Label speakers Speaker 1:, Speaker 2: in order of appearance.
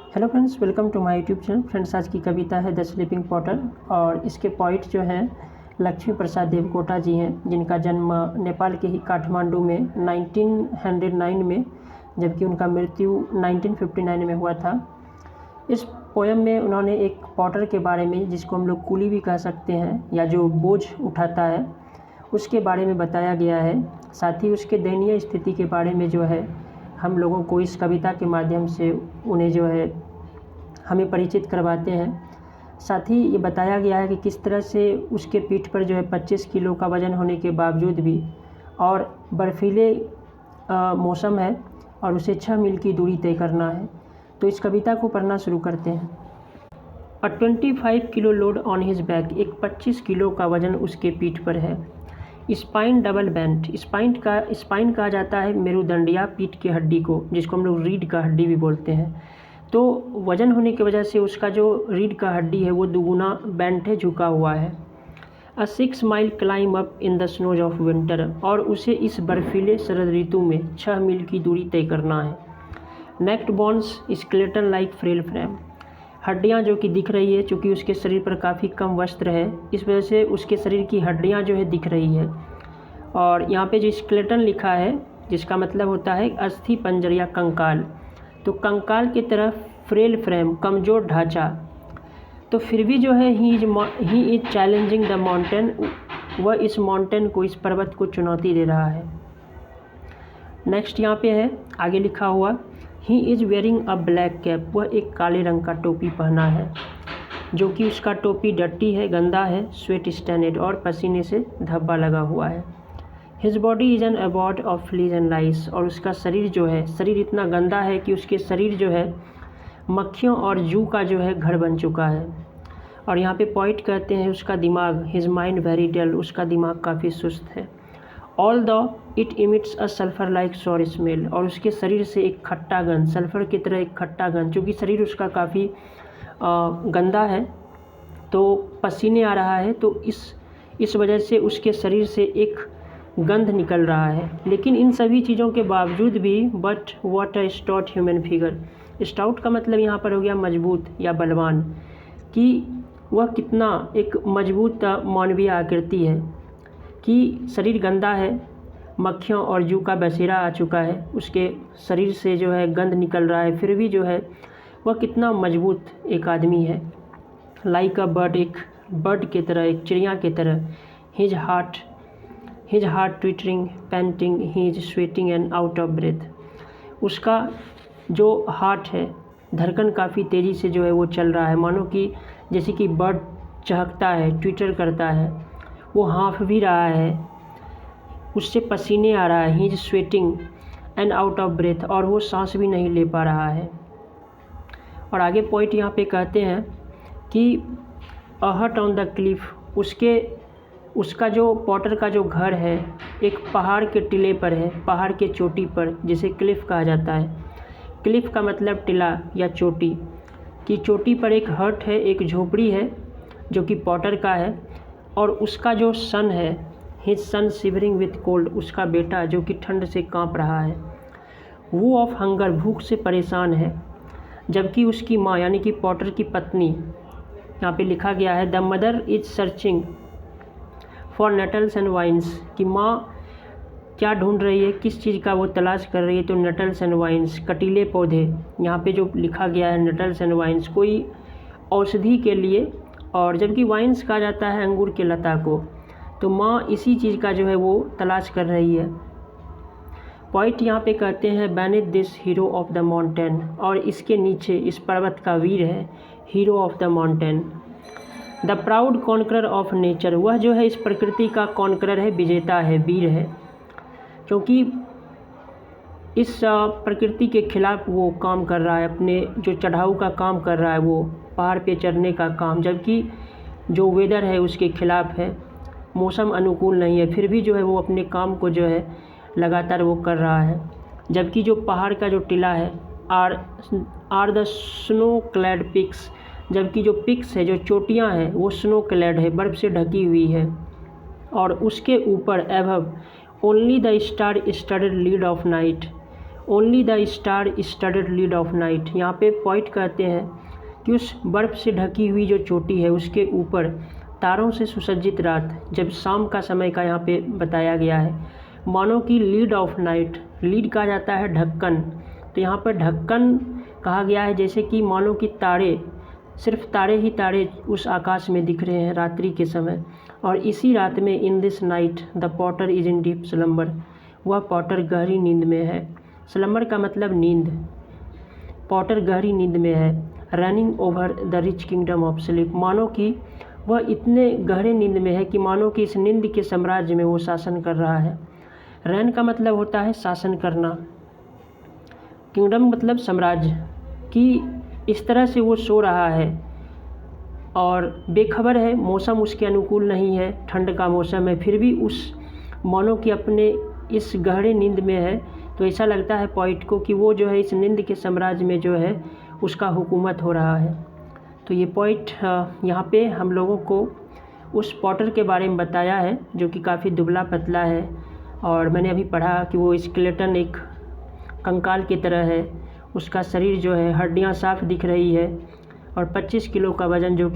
Speaker 1: Hello friends, welcome to my YouTube channel. Friends, आज की कविता है द स्लीपिंग पॉटर और इसके पोइट जो हैं लक्ष्मी प्रसाद देवकोटा जी हैं, जिनका जन्म नेपाल के ही काठमांडू में 1909 में, जबकि उनका मृत्यु 1959 में हुआ था। इस पोयम में उन्होंने एक पॉटर के बारे में, जिसको हम लोग कूली भी कह सकते हैं या जो बोझ उठाता है, उसके बारे में बताया गया है। साथ ही उसके दयनीय स्थिति के बारे में जो है हम लोगों को इस कविता के माध्यम से उन्हें जो है हमें परिचित करवाते हैं। साथ ही ये बताया गया है कि किस तरह से उसके पीठ पर जो है 25 किलो का वज़न होने के बावजूद भी और बर्फीले मौसम है और उसे 6 मील की दूरी तय करना है। तो इस कविता को पढ़ना शुरू करते हैं। अ 25 kilo load on his back, एक 25 किलो का वज़न उसके पीठ पर है। स्पाइन डबल बेंट, स्पाइन कहा जाता है मेरुदंडिया पीठ की हड्डी को, जिसको हम लोग रीढ़ का हड्डी भी बोलते हैं। तो वज़न होने की वजह से उसका जो रीढ़ का हड्डी है वो दुगुना बेंट है, झुका हुआ है। अ 6 mile climb up in the snows of winter, और उसे इस बर्फीले शरद ऋतु में 6 मील की दूरी तय करना है। Naked bones skeleton like frail frame, हड्डियाँ जो कि दिख रही है, चूँकि उसके शरीर पर काफ़ी कम वस्त्र है, इस वजह से उसके शरीर की हड्डियाँ जो है दिख रही है। और यहाँ पे जो स्केलेटन लिखा है, जिसका मतलब होता है अस्थि पंजर या कंकाल, तो कंकाल की तरफ फ्रेल फ्रेम, कमज़ोर ढांचा। तो फिर भी जो है he is challenging the mountain, वह इस माउंटेन को, इस पर्वत को चुनौती दे रहा है। नेक्स्ट यहाँ पे है आगे लिखा हुआ, he is wearing a black cap, वह एक काले रंग का टोपी पहना है, जो कि उसका टोपी डर्टी है, गंदा है, स्वेट स्टैनेड, और पसीने से धब्बा लगा हुआ है। His body is an abode of fleas and lice, और उसका शरीर जो है, शरीर इतना गंदा है कि उसके शरीर जो है मक्खियों और जू का जो है घर बन चुका है। और यहाँ पे पॉइंट कहते हैं उसका दिमाग, हिज माइंड वेरी डल, उसका दिमाग काफ़ी सुस्त है। All the it emits a sulphur like sour smell, और उसके शरीर से एक खट्टा गंध, सल्फर की तरह एक खट्टा गंध, चूँकि शरीर उसका काफ़ी गंदा है, तो पसीने आ रहा है, तो इस वजह से उसके शरीर से एक गंध निकल रहा है। लेकिन इन सभी चीज़ों के बावजूद भी, but what a stout human figure, stout का मतलब यहाँ पर हो गया मजबूत या बलवान, कि वह कितना एक मजबूत मानवीय आकृति है, कि शरीर गंदा है, मक्खियों और जू का बसेरा आ चुका है, उसके शरीर से जो है गंध निकल रहा है, फिर भी जो है वह कितना मजबूत एक आदमी है। लाइक अ बर्ड, एक बर्ड की तरह, एक चिड़िया की तरह। His heart twittering panting, he is sweating and out of breath, उसका जो हार्ट है, धड़कन काफ़ी तेज़ी से जो है वो चल रहा है, मानो कि जैसे कि बर्ड चहकता है, ट्विटर करता है, वो हाँफ भी रहा है, उससे पसीने आ रहा है। He is sweating and out of breath, और वो सांस भी नहीं ले पा रहा है। और आगे पॉइंट यहाँ पे कहते हैं कि अ हट ऑन द क्लिफ, उसका जो पॉटर का जो घर है एक पहाड़ के टिले पर है, पहाड़ के चोटी पर, जिसे क्लिफ कहा जाता है। क्लिफ का मतलब टिला या चोटी, कि चोटी पर एक हट है, एक झोपड़ी है, जो कि पॉटर का है। और उसका जो सन है, his son shivering with cold, उसका बेटा जो कि ठंड से कांप रहा है। वो ऑफ हंगर, भूख से परेशान है, जबकि उसकी माँ यानी कि पॉटर की पत्नी, यहाँ पे लिखा गया है the mother is searching for nettles and vines, कि माँ क्या ढूंढ रही है, किस चीज़ का वो तलाश कर रही है, तो नटल्स एंड वाइन्स, कटीले पौधे। यहाँ पे जो लिखा गया है नटल्स एंड वाइन्स, कोई औषधि के लिए, और जबकि वाइन्स कहा जाता है अंगूर के लता को, तो माँ इसी चीज़ का जो है वो तलाश कर रही है। पॉइंट यहाँ पे कहते हैं beneath this hero of the mountain, और इसके नीचे इस पर्वत का वीर है, hero of the mountain. The proud conqueror of nature, वह जो है इस प्रकृति का कॉन्करर है, विजेता है, वीर है, क्योंकि इस प्रकृति के खिलाफ वो काम कर रहा है, अपने जो चढ़ाऊ का काम कर रहा है, वो पहाड़ पे चढ़ने का काम, जबकि जो वेदर है उसके खिलाफ है, मौसम अनुकूल नहीं है, फिर भी जो है वो अपने काम को जो है लगातार वो कर रहा है। जबकि जो पहाड़ का जो टिला है are the snow clad peaks, जबकि जो पिक्स है, जो चोटियाँ हैं, वो स्नो क्लैड है, बर्फ़ से ढकी हुई है, और उसके ऊपर above only the star studded lid of night, only the star studded lid of night. यहाँ पे पॉइंट कहते हैं कि उस बर्फ़ से ढकी हुई जो चोटी है उसके ऊपर तारों से सुसज्जित रात, जब शाम का समय का यहाँ पे बताया गया है, मानो कि लीड ऑफ नाइट, लीड कहा जाता है ढक्कन, तो यहाँ पर ढक्कन कहा गया है, जैसे कि मानो कि तारे, सिर्फ तारे ही तारे उस आकाश में दिख रहे हैं रात्रि के समय। और इसी रात में in this night the Potter is in deep slumber, वह पॉटर गहरी नींद में है। स्लम्बर का मतलब नींद, पॉटर गहरी नींद में है। Running over the rich kingdom of sleep, मानो कि वह इतने गहरे नींद में है कि मानो कि इस नींद के साम्राज्य में वो शासन कर रहा है। रैन का मतलब होता है शासन करना, किंगडम मतलब साम्राज्य, कि इस तरह से वो सो रहा है और बेखबर है, मौसम उसके अनुकूल नहीं है, ठंड का मौसम है, फिर भी उस मानो कि अपने इस गहरे नींद में है। तो ऐसा लगता है पॉइंट को कि वो जो है इस नींद के साम्राज्य में जो है उसका हुकूमत हो रहा है। तो ये पॉइंट यहाँ पे हम लोगों को उस पॉटर के बारे में बताया है जो कि काफ़ी दुबला पतला है, और मैंने अभी पढ़ा कि वो स्केलेटन एक कंकाल की तरह है, उसका शरीर जो है हड्डियाँ साफ दिख रही है, और 25 किलो का वज़न जो कि